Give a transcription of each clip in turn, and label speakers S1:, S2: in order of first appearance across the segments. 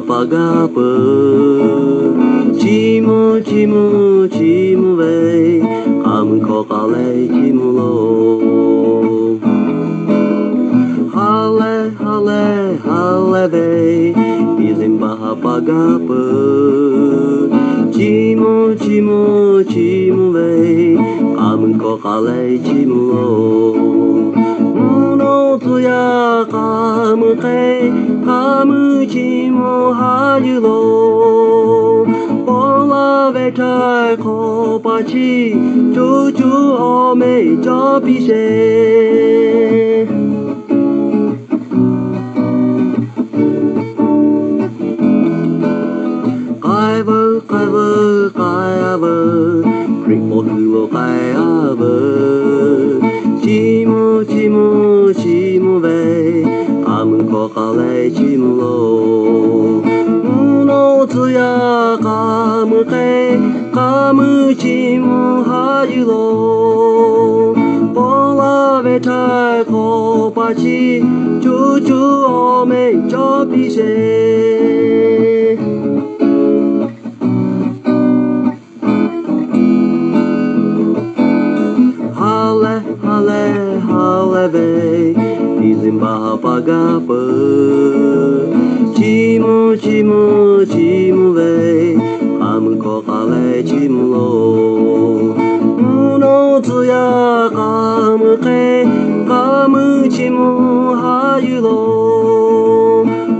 S1: Pagapa Chimo chimo chimo ve Am kokale chimulo Hale hale hale ve Izimbaha pagapa Chimo chimo chimo ve Am kokale chimulo Muno tuya kamu te Kamu chimo hajulo Bola vetai kopachi Cucu ome jopise Kaiva kaiva kaiva Krikmo hulo kaiva Chimo chimo chimo ve Kamu kokale chimulo Muno tsuya kamu ke Kamu chimu hajulo Bola vetai kopachi Cucu ome jopise Hale hale hale ve Izimbaha pagapa Chimo chimo chimo ve Kamu kokale chimulo Muno tsuya kamu ke Kamu chimu hajulo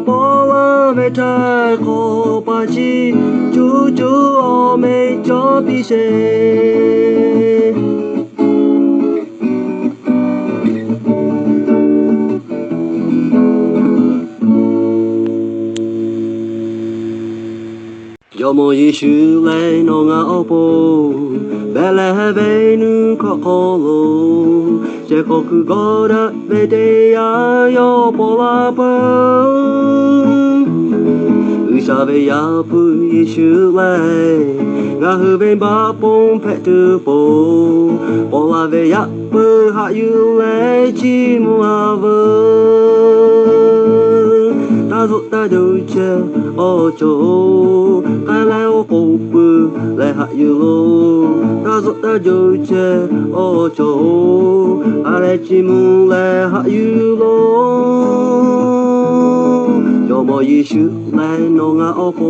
S1: Bola vetai kopachi Cucu ome jopise Yomo yishu le no nga opo Bele venu kokolo Jekoku gora vede ya yo polapa Usave yapu yishu le Nga huben bapon petu po Polave yapu hayu le chimu ava Ta doche ocho Kai lai o kopu le ha yu lo Ta doche ocho Ale chimu le ha yu lo Yomo yishu le no nga opo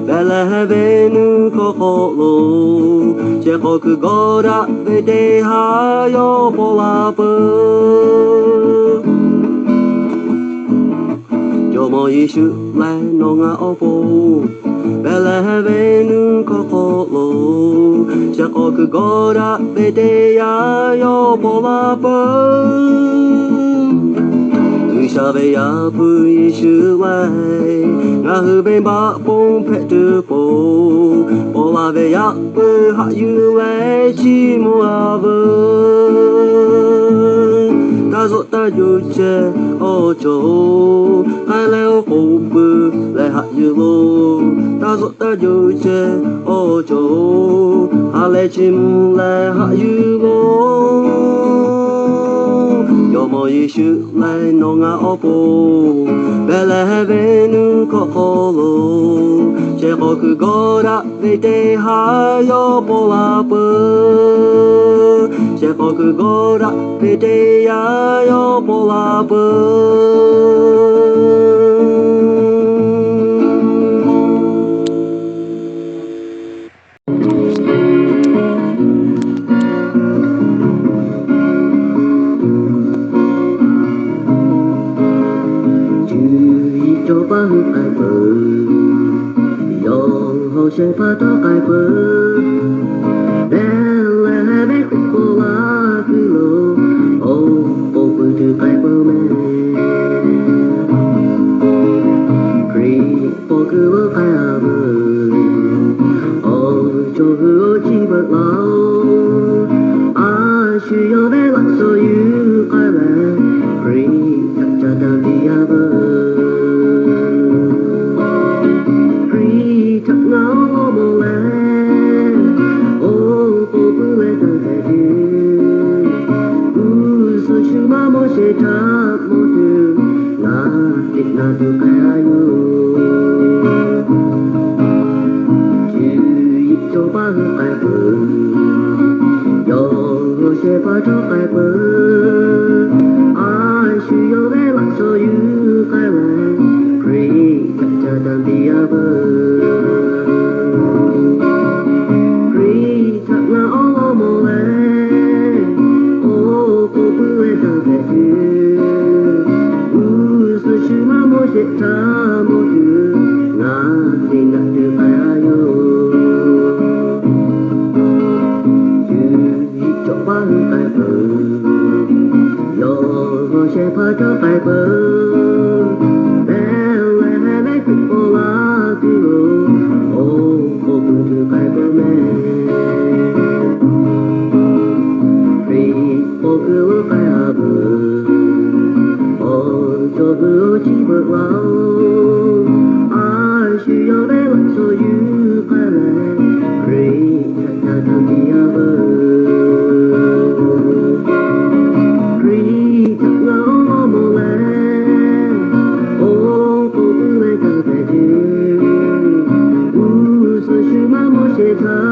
S1: Bele venu kokolo Jekoku gora vede ha yo polapa Yomo yishu le no nga opo Bele venu kokolo Jekoku gora vede ya yo polapa Usave yapu yishu le Nga huben bapon petu po Polave yapu hayu le chimu ava Ta doche ocho Kai le o kopu le ha yu lo Ta doche ocho Ale chimu le ha yu lo Yomo yishu le no nga opo Bele venu kokolo Jekoku gora vede ha yo polapa Jekoku gora vede ya yo polapa Ba ai bơ yo ho se pa ta ai bơ Bella be ko la ku lo o o bu tu ai bơ me Kri po ku lo ai a bơ o cho hu o chi ba lao a shu yo be la so you ai la Kri ta cha ta di a bơ Hãy subscribe cho kênh Ghiền Mì Gõ Để không bỏ lỡ chap mo tu na tik na tu kaya yu chu yi cho ba hu kai bu yo she ba cho kai bu ai shu yo be la so yu kai we pri cha cha dan bi ya bu pri cha na o mo le ta mo tu na ting na tu kaya yu chu yi cho ba hu kai bu yo she pa cho kai bu be le he le ku po la tu o o tu tu kai bu me pri po ku kaya bu cho hứa chỉ vượt lao ai需要被冷所有快乐瑞恰恰当地亚不瑞恰那么来哦不不来个白纸无所需嘛么些他